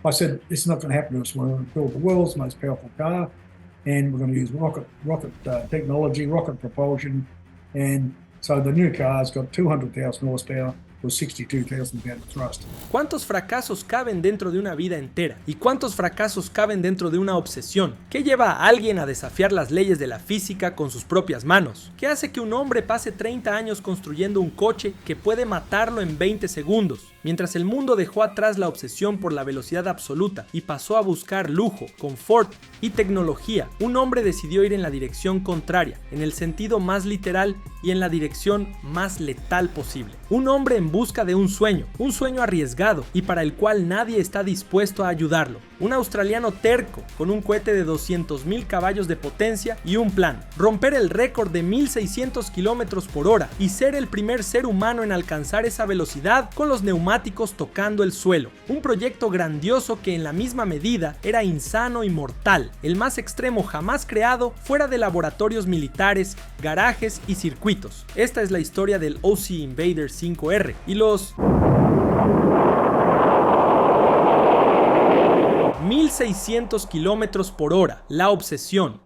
I said, it's not going to happen to us. We're going to build the world's most powerful car, and we're going to use rocket technology, rocket propulsion. And so the new car's got 200,000 horsepower with 62,000 pound of thrust. ¿Cuántos fracasos caben dentro de una vida entera? ¿Y cuántos fracasos caben dentro de una obsesión? ¿Qué lleva a alguien a desafiar las leyes de la física con sus propias manos? ¿Qué hace que un hombre pase 30 años construyendo un coche que puede matarlo en 20 segundos? Mientras el mundo dejó atrás la obsesión por la velocidad absoluta y pasó a buscar lujo, confort y tecnología, un hombre decidió ir en la dirección contraria, en el sentido más literal y en la dirección más letal posible. Un hombre en busca de un sueño arriesgado y para el cual nadie está dispuesto a ayudarlo. Un australiano terco con un cohete de 200.000 caballos de potencia y un plan: romper el récord de 1.600 km por hora y ser el primer ser humano en alcanzar esa velocidad con los neumáticos tocando el suelo. Un proyecto grandioso que en la misma medida era insano y mortal, el más extremo jamás creado fuera de laboratorios militares, garajes y circuitos. Esta es la historia del OC Invader 5R y los 1.600 km por hora, la obsesión.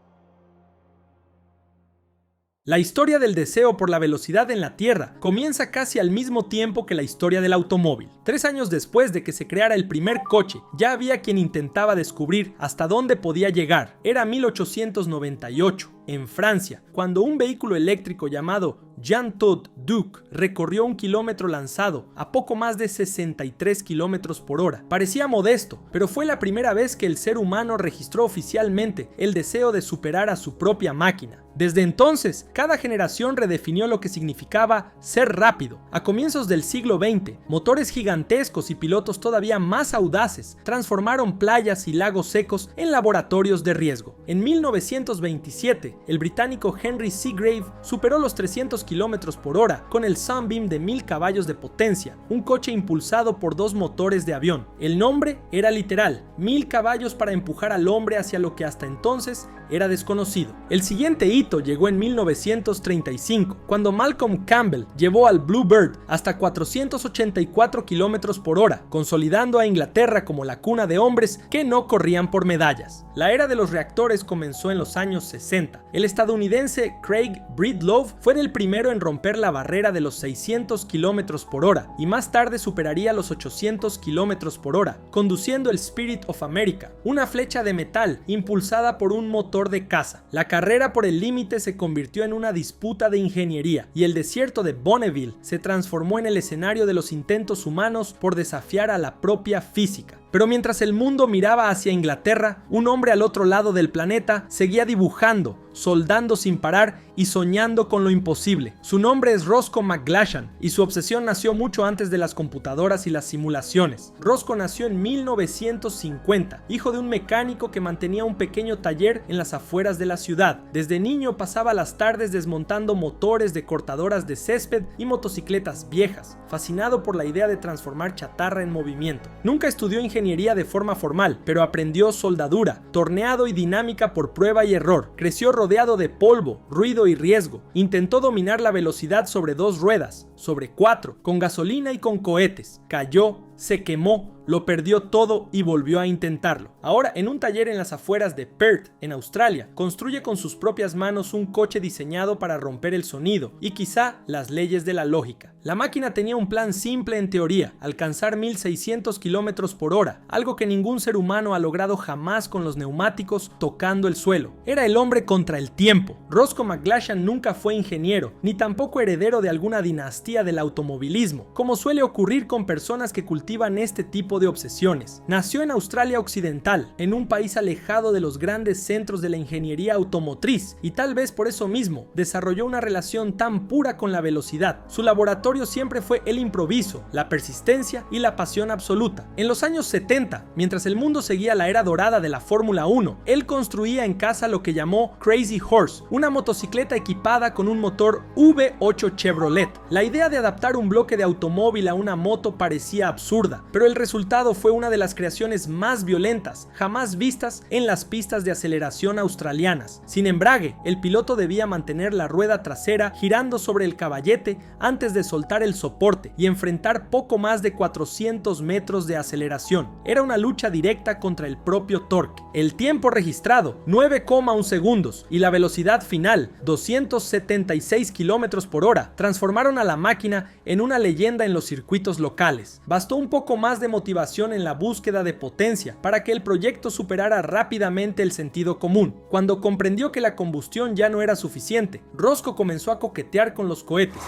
La historia del deseo por la velocidad en la Tierra comienza casi al mismo tiempo que la historia del automóvil. 3 años después de que se creara el primer coche, ya había quien intentaba descubrir hasta dónde podía llegar. Era 1898, en Francia, cuando un vehículo eléctrico llamado Jean-Todt Duc recorrió 1 kilómetro lanzado a poco más de 63 kilómetros por hora. Parecía modesto, pero fue la primera vez que el ser humano registró oficialmente el deseo de superar a su propia máquina. Desde entonces, cada generación redefinió lo que significaba ser rápido. A comienzos del siglo XX, motores gigantescos y pilotos todavía más audaces transformaron playas y lagos secos en laboratorios de riesgo. En 1927, el británico Henry Seagrave superó los 300 km por hora con el Sunbeam de 1000 caballos de potencia, un coche impulsado por 2 motores de avión. El nombre era literal: 1000 caballos para empujar al hombre hacia lo que hasta entonces era desconocido. El siguiente hito llegó en 1935, cuando Malcolm Campbell llevó al Bluebird hasta 484 km por hora, consolidando a Inglaterra como la cuna de hombres que no corrían por medallas. La era de los reactores comenzó en los años 60. El estadounidense Craig Breedlove fue el primero en romper la barrera de los 600 km por hora y más tarde superaría los 800 km por hora, conduciendo el Spirit of America, una flecha de metal impulsada por un motor de caza. La carrera por el límite se convirtió en una disputa de ingeniería y el desierto de Bonneville se transformó en el escenario de los intentos humanos por desafiar a la propia física. Pero mientras el mundo miraba hacia Inglaterra, un hombre al otro lado del planeta seguía dibujando, soldando sin parar y soñando con lo imposible. Su nombre es Roscoe McGlashan y su obsesión nació mucho antes de las computadoras y las simulaciones. Roscoe nació en 1950, hijo de un mecánico que mantenía un pequeño taller en las afueras de la ciudad. Desde niño pasaba las tardes desmontando motores de cortadoras de césped y motocicletas viejas, fascinado por la idea de transformar chatarra en movimiento. Nunca estudió ingeniería de forma formal, pero aprendió soldadura, torneado y dinámica por prueba y error. Creció rodeado de polvo, ruido y riesgo. Intentó dominar la velocidad sobre 2 ruedas, sobre 4, con gasolina y con cohetes. Cayó, se quemó, lo perdió todo y volvió a intentarlo. Ahora, en un taller en las afueras de Perth, en Australia, construye con sus propias manos un coche diseñado para romper el sonido y quizá las leyes de la lógica. La máquina tenía un plan simple en teoría: alcanzar 1.600 km por hora, algo que ningún ser humano ha logrado jamás con los neumáticos tocando el suelo. Era el hombre contra el tiempo. Roscoe McGlashan nunca fue ingeniero, ni tampoco heredero de alguna dinastía del automovilismo, como suele ocurrir con personas que cultivan este tipo de obsesiones. Nació en Australia Occidental, en un país alejado de los grandes centros de la ingeniería automotriz, y tal vez por eso mismo desarrolló una relación tan pura con la velocidad. Su laboratorio siempre fue el improviso, la persistencia y la pasión absoluta. En los años 70, mientras el mundo seguía la era dorada de la Fórmula 1, él construía en casa lo que llamó Crazy Horse, una motocicleta equipada con un motor V8 Chevrolet. La idea de adaptar un bloque de automóvil a una moto parecía absurda, pero el resultado resultado fue una de las creaciones más violentas jamás vistas en las pistas de aceleración australianas. Sin embrague, el piloto debía mantener la rueda trasera girando sobre el caballete antes de soltar el soporte y enfrentar poco más de 400 metros de aceleración. Era una lucha directa contra el propio torque. El tiempo registrado, 9,1 segundos, y la velocidad final, 276 km por hora, transformaron a la máquina en una leyenda en los circuitos locales. Bastó un poco más de motivación en la búsqueda de potencia para que el proyecto superara rápidamente el sentido común. Cuando comprendió que la combustión ya no era suficiente, Roscoe comenzó a coquetear con los cohetes.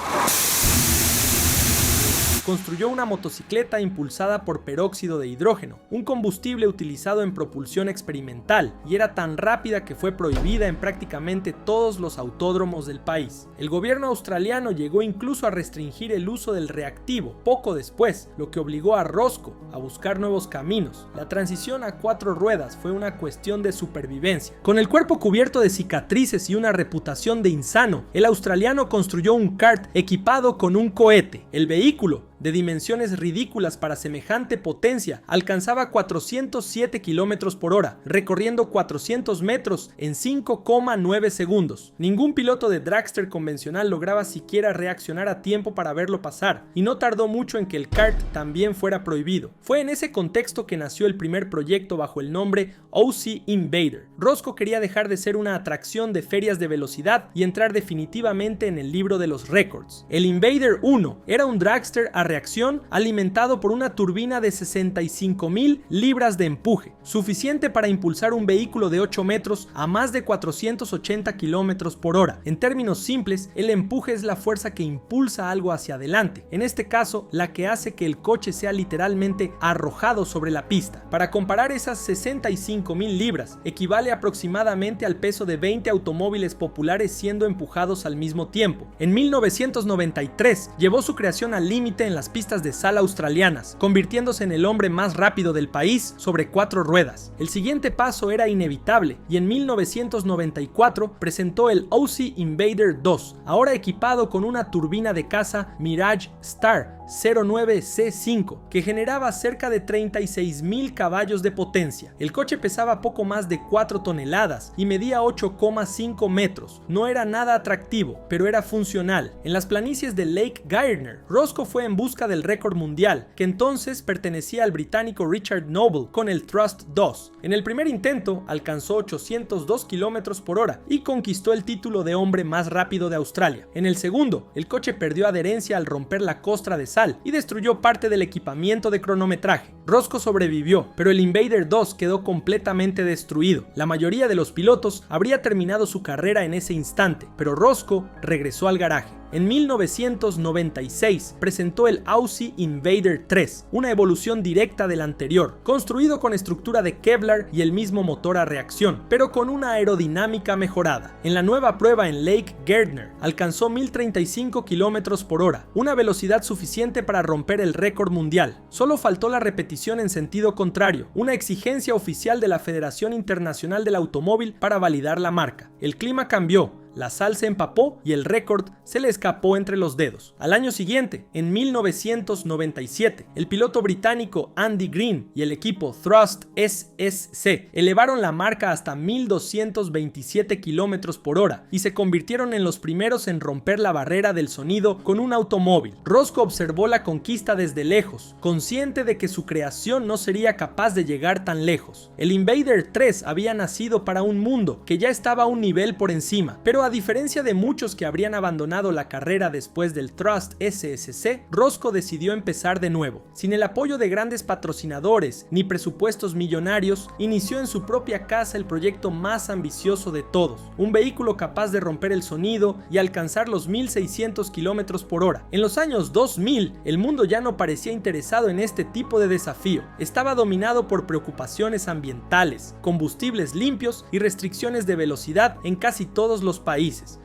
Construyó una motocicleta impulsada por peróxido de hidrógeno, un combustible utilizado en propulsión experimental, y era tan rápida que fue prohibida en prácticamente todos los autódromos del país. El gobierno australiano llegó incluso a restringir el uso del reactivo poco después, lo que obligó a Roscoe a buscar nuevos caminos. La transición a 4 ruedas fue una cuestión de supervivencia. Con el cuerpo cubierto de cicatrices y una reputación de insano, el australiano construyó un kart equipado con un cohete. El vehículo, de dimensiones ridículas para semejante potencia, alcanzaba 407 km por hora, recorriendo 400 metros en 5,9 segundos. Ningún piloto de dragster convencional lograba siquiera reaccionar a tiempo para verlo pasar, y no tardó mucho en que el kart también fuera prohibido. Fue en ese contexto que nació el primer proyecto bajo el nombre OC Invader. Roscoe quería dejar de ser una atracción de ferias de velocidad y entrar definitivamente en el libro de los récords. El Invader 1 era un dragster a reacción alimentado por una turbina de 65,000 libras de empuje, suficiente para impulsar un vehículo de 8 metros a más de 480 km por hora. En términos simples, el empuje es la fuerza que impulsa algo hacia adelante, en este caso la que hace que el coche sea literalmente arrojado sobre la pista. Para comparar, esas 65,000 libras equivale aproximadamente al peso de 20 automóviles populares siendo empujados al mismo tiempo. En 1993 llevó su creación al límite en las pistas de sal australianas, convirtiéndose en el hombre más rápido del país sobre 4 ruedas. El siguiente paso era inevitable, y en 1994 presentó el OC Invader 2, ahora equipado con una turbina de caza Mirage Star 09C5 que generaba cerca de 36,000 caballos de potencia. El coche pesaba poco más de 4 toneladas y medía 8,5 metros. No era nada atractivo, pero era funcional. En las planicies de Lake Gardner, Roscoe fue en busca del récord mundial, que entonces pertenecía al británico Richard Noble con el Thrust 2. En el primer intento alcanzó 802 km por hora y conquistó el título de hombre más rápido de Australia. En el segundo, el coche perdió adherencia al romper la costra de sal y destruyó parte del equipamiento de cronometraje. Roscoe sobrevivió, pero el Invader 2 quedó completamente destruido. La mayoría de los pilotos habría terminado su carrera en ese instante, pero Roscoe regresó al garaje. En 1996 presentó el Aussie Invader 3, una evolución directa del anterior, construido con estructura de Kevlar y el mismo motor a reacción, pero con una aerodinámica mejorada. En la nueva prueba en Lake Gardner alcanzó 1035 km por hora, una velocidad suficiente para romper el récord mundial. Solo faltó la repetición en sentido contrario, una exigencia oficial de la Federación Internacional del Automóvil para validar la marca. El clima cambió. La sal se empapó y el récord se le escapó entre los dedos. Al año siguiente, en 1997, el piloto británico Andy Green y el equipo Thrust SSC elevaron la marca hasta 1227 km por hora y se convirtieron en los primeros en romper la barrera del sonido con un automóvil. Roscoe observó la conquista desde lejos, consciente de que su creación no sería capaz de llegar tan lejos. El Invader 3 había nacido para un mundo que ya estaba a un nivel por encima, pero a diferencia de muchos que habrían abandonado la carrera después del Thrust SSC, Roscoe decidió empezar de nuevo. Sin el apoyo de grandes patrocinadores ni presupuestos millonarios, inició en su propia casa el proyecto más ambicioso de todos, un vehículo capaz de romper el sonido y alcanzar los 1600 km por hora. En los años 2000, el mundo ya no parecía interesado en este tipo de desafío. Estaba dominado por preocupaciones ambientales, combustibles limpios y restricciones de velocidad en casi todos los países.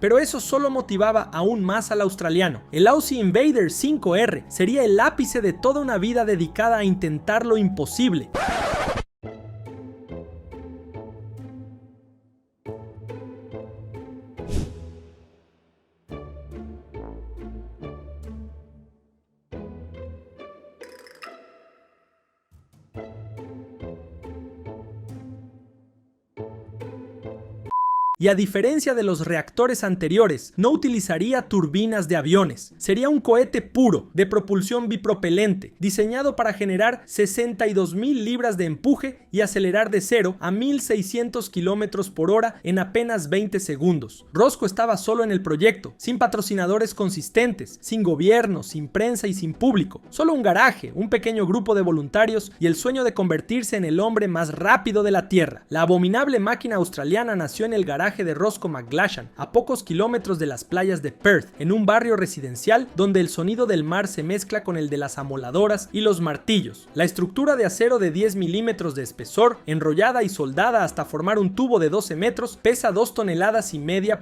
Pero eso solo motivaba aún más al australiano. El Aussie Invader 5R sería el ápice de toda una vida dedicada a intentar lo imposible. Y a diferencia de los reactores anteriores, no utilizaría turbinas de aviones. Sería un cohete puro, de propulsión bipropelente, diseñado para generar 62.000 libras de empuje y acelerar de 0 a 1.600 km por hora en apenas 20 segundos. Roscoe estaba solo en el proyecto, sin patrocinadores consistentes, sin gobierno, sin prensa y sin público. Solo un garaje, un pequeño grupo de voluntarios y el sueño de convertirse en el hombre más rápido de la Tierra. La abominable máquina australiana nació en el garaje de Roscoe McGlashan, a pocos kilómetros de las playas de Perth, en un barrio residencial donde el sonido del mar se mezcla con el de las amoladoras y los martillos. La estructura de acero de 10 milímetros de espesor, enrollada y soldada hasta formar un tubo de 12 metros, pesa 2,5 toneladas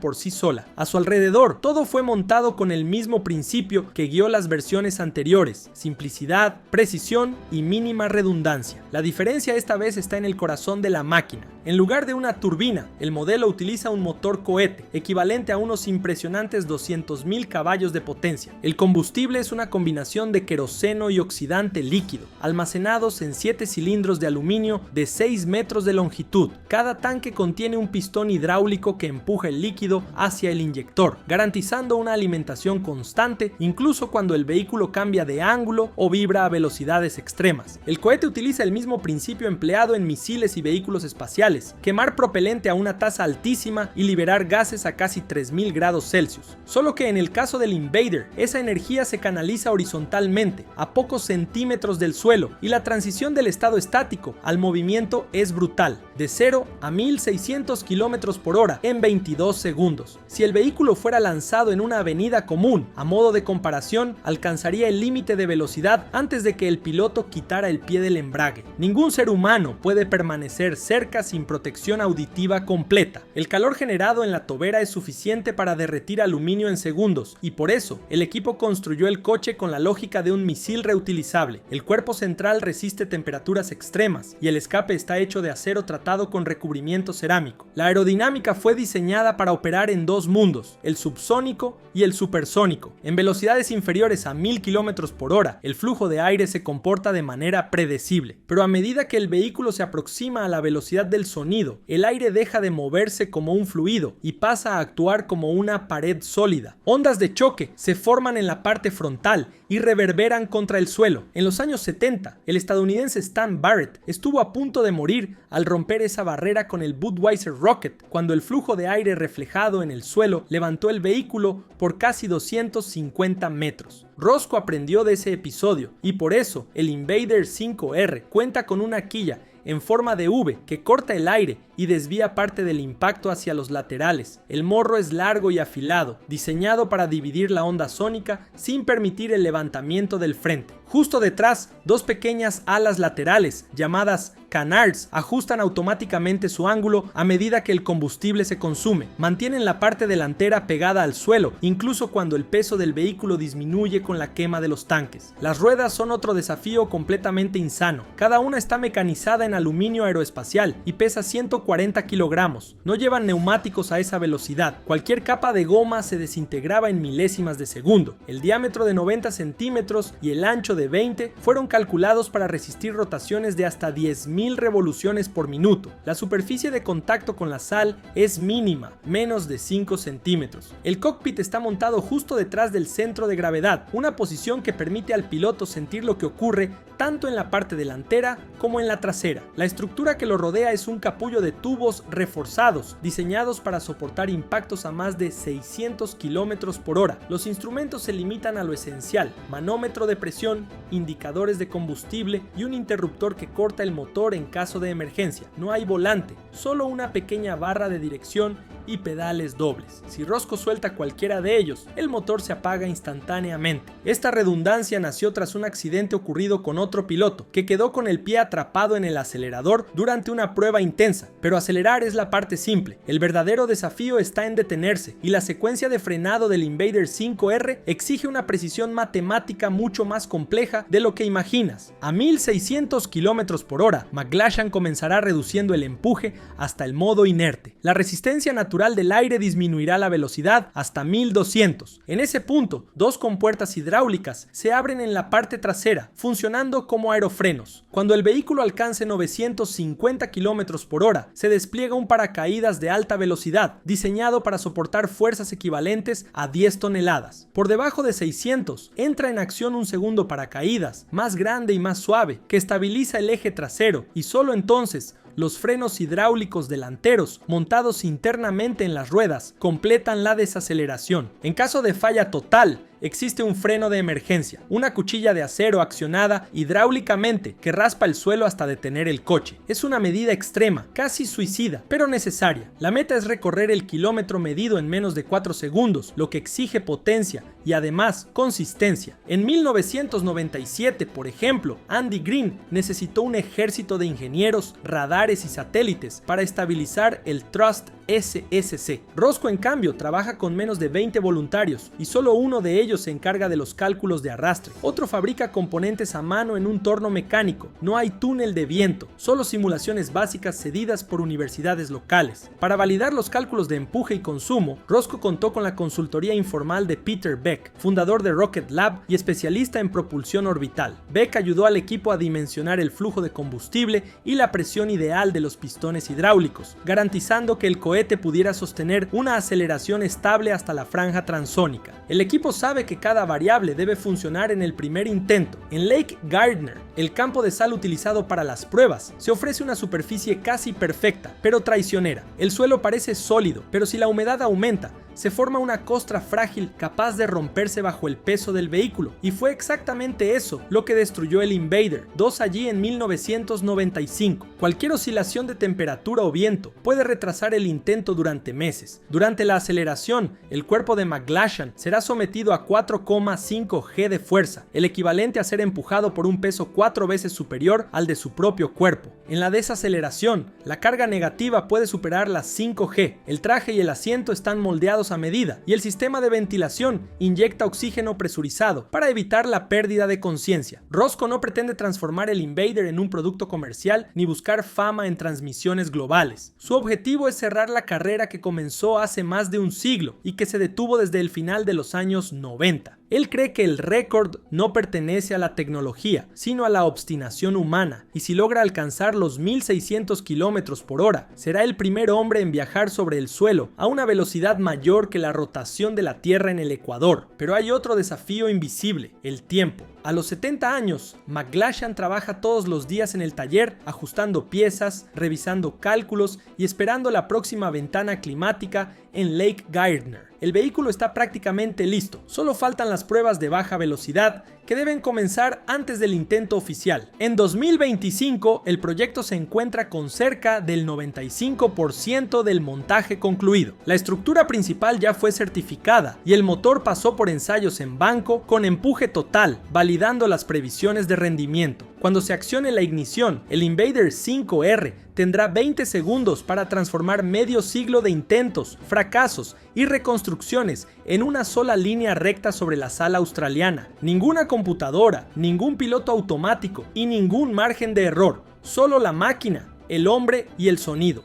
por sí sola. A su alrededor, todo fue montado con el mismo principio que guió las versiones anteriores: simplicidad, precisión y mínima redundancia. La diferencia esta vez está en el corazón de la máquina. En lugar de una turbina, el modelo utiliza un motor cohete, equivalente a unos impresionantes 200.000 caballos de potencia. El combustible es una combinación de queroseno y oxidante líquido, almacenados en 7 cilindros de aluminio de 6 metros de longitud. Cada tanque contiene un pistón hidráulico que empuja el líquido hacia el inyector, garantizando una alimentación constante incluso cuando el vehículo cambia de ángulo o vibra a velocidades extremas. El cohete utiliza el mismo principio empleado en misiles y vehículos espaciales: quemar propelente a una tasa altísima y liberar gases a casi 3000 grados Celsius. Solo que en el caso del Invader, esa energía se canaliza horizontalmente, a pocos centímetros del suelo, y la transición del estado estático al movimiento es brutal, de 0 a 1600 km por hora en 22 segundos. Si el vehículo fuera lanzado en una avenida común, a modo de comparación, alcanzaría el límite de velocidad antes de que el piloto quitara el pie del embrague. Ningún ser humano puede permanecer cerca sin protección auditiva completa. El calor generado en la tobera es suficiente para derretir aluminio en segundos, y por eso el equipo construyó el coche con la lógica de un misil reutilizable. El cuerpo central resiste temperaturas extremas y el escape está hecho de acero tratado con recubrimiento cerámico. La aerodinámica fue diseñada para operar en dos mundos: el subsónico y el supersónico. En velocidades inferiores a 1000 km por hora, el flujo de aire se comporta de manera predecible, pero a medida que el vehículo se aproxima a la velocidad del sonido, el aire deja de moverse como un fluido y pasa a actuar como una pared sólida. Ondas de choque se forman en la parte frontal y reverberan contra el suelo. En los años 70, el estadounidense Stan Barrett estuvo a punto de morir al romper esa barrera con el Budweiser Rocket, cuando el flujo de aire reflejado en el suelo levantó el vehículo por casi 250 metros. Roscoe aprendió de ese episodio y por eso el Invader 5R cuenta con una quilla en forma de V que corta el aire y desvía parte del impacto hacia los laterales. El morro es largo y afilado, diseñado para dividir la onda sónica sin permitir el levantamiento del frente. Justo detrás, dos pequeñas alas laterales, llamadas canards, ajustan automáticamente su ángulo a medida que el combustible se consume. Mantienen la parte delantera pegada al suelo, incluso cuando el peso del vehículo disminuye con la quema de los tanques. Las ruedas son otro desafío completamente insano. Cada una está mecanizada en aluminio aeroespacial y pesa 140 kilogramos. No llevan neumáticos a esa velocidad. Cualquier capa de goma se desintegraba en milésimas de segundo. El diámetro de 90 centímetros y el ancho de 20 fueron calculados para resistir rotaciones de hasta 10.000 revoluciones por minuto. La superficie de contacto con la sal es mínima, menos de 5 centímetros. El cockpit está montado justo detrás del centro de gravedad, una posición que permite al piloto sentir lo que ocurre tanto en la parte delantera como en la trasera. La estructura que lo rodea es un capullo de tubos reforzados, diseñados para soportar impactos a más de 600 km por hora. Los instrumentos se limitan a lo esencial: manómetro de presión, indicadores de combustible y un interruptor que corta el motor en caso de emergencia. No hay volante, solo una pequeña barra de dirección y pedales dobles. Si Roscoe suelta cualquiera de ellos, el motor se apaga instantáneamente. Esta redundancia nació tras un accidente ocurrido con otro piloto, que quedó con el pie atrapado en el acelerador durante una prueba intensa. Pero acelerar es la parte simple. El verdadero desafío está en detenerse, y la secuencia de frenado del Invader 5R exige una precisión matemática mucho más compleja compleja de lo que imaginas. A 1600 km por hora, McGlashan comenzará reduciendo el empuje hasta el modo inerte. La resistencia natural del aire disminuirá la velocidad hasta 1200. En ese punto, dos compuertas hidráulicas se abren en la parte trasera, funcionando como aerofrenos. Cuando el vehículo alcance 950 km por hora, se despliega un paracaídas de alta velocidad, diseñado para soportar fuerzas equivalentes a 10 toneladas. Por debajo de 600, entra en acción un segundo paracaídas, más grande y más suave, que estabiliza el eje trasero, y solo entonces los frenos hidráulicos delanteros, montados internamente en las ruedas, completan la desaceleración. En caso de falla total, existe un freno de emergencia, una cuchilla de acero accionada hidráulicamente que raspa el suelo hasta detener el coche. Es una medida extrema, casi suicida, pero necesaria. La meta es recorrer el kilómetro medido en menos de 4 segundos, lo que exige potencia y además consistencia. En 1997, por ejemplo, Andy Green necesitó un ejército de ingenieros, radares y satélites para estabilizar el Thrust SSC. Rosco, en cambio, trabaja con menos de 20 voluntarios y solo uno de ellos se encarga de los cálculos de arrastre. Otro fabrica componentes a mano en un torno mecánico. No hay túnel de viento, solo simulaciones básicas cedidas por universidades locales. Para validar los cálculos de empuje y consumo, Rosco contó con la consultoría informal de Peter Beck, fundador de Rocket Lab y especialista en propulsión orbital. Beck ayudó al equipo a dimensionar el flujo de combustible y la presión ideal de los pistones hidráulicos, garantizando que el cohete pudiera sostener una aceleración estable hasta la franja transónica. El equipo sabe que cada variable debe funcionar en el primer intento. En Lake Gardner, el campo de sal utilizado para las pruebas, se ofrece una superficie casi perfecta, pero traicionera. El suelo parece sólido, pero si la humedad aumenta, se forma una costra frágil capaz de romperse bajo el peso del vehículo, y fue exactamente eso lo que destruyó el Invader 2 allí en 1995. Cualquier oscilación de temperatura o viento puede retrasar el intento durante meses. Durante la aceleración, el cuerpo de McGlashan será sometido a 4,5 G de fuerza, el equivalente a ser empujado por un peso 4 veces superior al de su propio cuerpo. En la desaceleración, la carga negativa puede superar las 5 G. El traje y el asiento están moldeados a medida y el sistema de ventilación inyecta oxígeno presurizado para evitar la pérdida de conciencia. Rosco no pretende transformar el Invader en un producto comercial ni buscar fama en transmisiones globales. Su objetivo es cerrar la carrera que comenzó hace más de un siglo y que se detuvo desde el final de los años 90. Él cree que el récord no pertenece a la tecnología, sino a la obstinación humana, y si logra alcanzar los 1600 km por hora, será el primer hombre en viajar sobre el suelo a una velocidad mayor que la rotación de la Tierra en el Ecuador. Pero hay otro desafío invisible: el tiempo. A los 70 años, McGlashan trabaja todos los días en el taller, ajustando piezas, revisando cálculos y esperando la próxima ventana climática en Lake Gardner. El vehículo está prácticamente listo, solo faltan las pruebas de baja velocidad que deben comenzar antes del intento oficial. En 2025, el proyecto se encuentra con cerca del 95% del montaje concluido. La estructura principal ya fue certificada y el motor pasó por ensayos en banco con empuje total, validando las previsiones de rendimiento. Cuando se accione la ignición, el Invader 5R tendrá 20 segundos para transformar medio siglo de intentos, fracasos y reconstrucciones en una sola línea recta sobre la sala australiana. Ninguna computadora, ningún piloto automático y ningún margen de error, solo la máquina, el hombre y el sonido.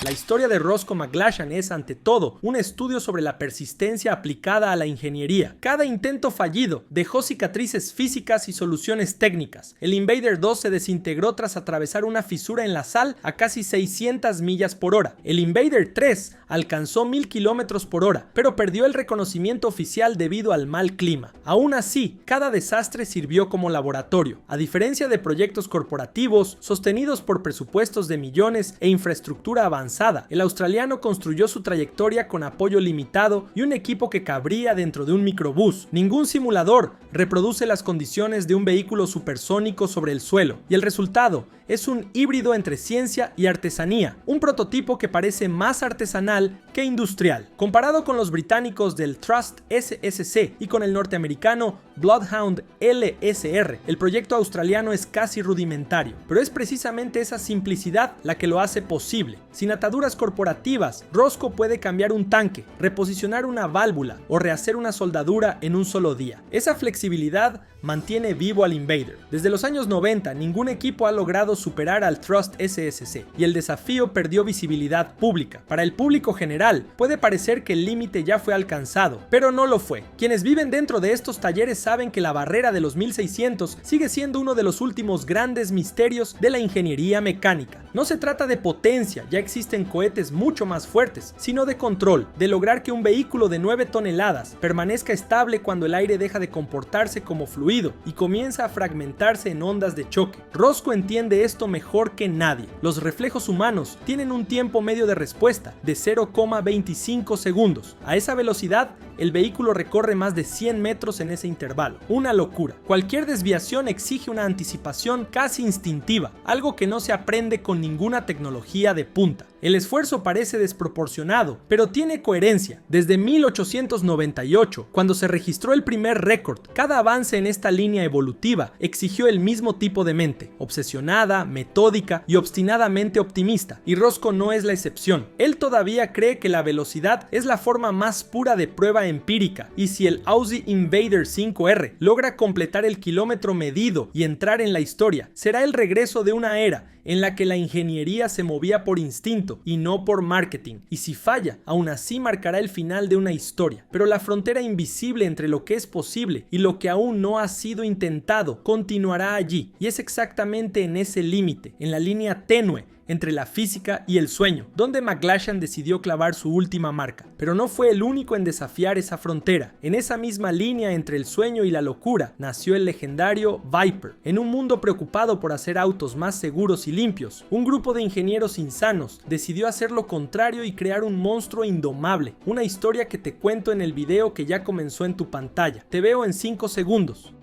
La historia de Rosco McGlashan es, ante todo, un estudio sobre la persistencia aplicada a la ingeniería. Cada intento fallido dejó cicatrices físicas y soluciones técnicas. El Invader 2 se desintegró tras atravesar una fisura en la sal a casi 600 millas por hora. El Invader 3 alcanzó 1000 kilómetros por hora, pero perdió el reconocimiento oficial debido al mal clima. Aún así, cada desastre sirvió como laboratorio. A diferencia de proyectos corporativos sostenidos por presupuestos de millones e infraestructura avanzada, el australiano construyó su trayectoria con apoyo limitado y un equipo que cabría dentro de un microbús. Ningún simulador reproduce las condiciones de un vehículo supersónico sobre el suelo, y el resultado es un híbrido entre ciencia y artesanía, un prototipo que parece más artesanal que industrial. Comparado con los británicos del Trust SSC y con el norteamericano Bloodhound LSR, el proyecto australiano es casi rudimentario, pero es precisamente esa simplicidad la que lo hace posible. Sin ataduras corporativas, Rosco puede cambiar un tanque, reposicionar una válvula o rehacer una soldadura en un solo día. Esa flexibilidad mantiene vivo al Invader. Desde los años 90, ningún equipo ha logrado superar al Trust SSC y el desafío perdió visibilidad pública. Para el público general, puede parecer que el límite ya fue alcanzado, pero no lo fue. Quienes viven dentro de estos talleres saben que la barrera de los 1600 sigue siendo uno de los últimos grandes misterios de la ingeniería mecánica. No se trata de potencia, ya existen cohetes mucho más fuertes, sino de control, de lograr que un vehículo de 9 toneladas permanezca estable cuando el aire deja de comportarse como fluido y comienza a fragmentarse en ondas de choque. Rosco entiende esto mejor que nadie. Los reflejos humanos tienen un tiempo medio de respuesta de 0,25 segundos. A esa velocidad, el vehículo recorre más de 100 metros en ese intervalo. Una locura. Cualquier desviación exige una anticipación casi instintiva, algo que no se aprende con ninguna tecnología de punta. El esfuerzo parece desproporcionado, pero tiene coherencia. Desde 1898, cuando se registró el primer récord, cada avance en esta línea evolutiva exigió el mismo tipo de mente, obsesionada, metódica y obstinadamente optimista, y Rosco no es la excepción. Él todavía cree que la velocidad es la forma más pura de prueba empírica, y si el Aussie Invader 5R logra completar el kilómetro medido y entrar en la historia, será el regreso de una era en la que la ingeniería se movía por instinto y no por marketing, y si falla, aún así marcará el final de una historia. Pero la frontera invisible entre lo que es posible y lo que aún no ha sido intentado continuará allí, y es exactamente en ese límite, en la línea tenue entre la física y el sueño, donde McGlashan decidió clavar su última marca. Pero no fue el único en desafiar esa frontera. En esa misma línea entre el sueño y la locura nació el legendario Viper. En un mundo preocupado por hacer autos más seguros y limpios, un grupo de ingenieros insanos decidió hacer lo contrario y crear un monstruo indomable. Una historia que te cuento en el video que ya comenzó en tu pantalla. Te veo en 5 segundos.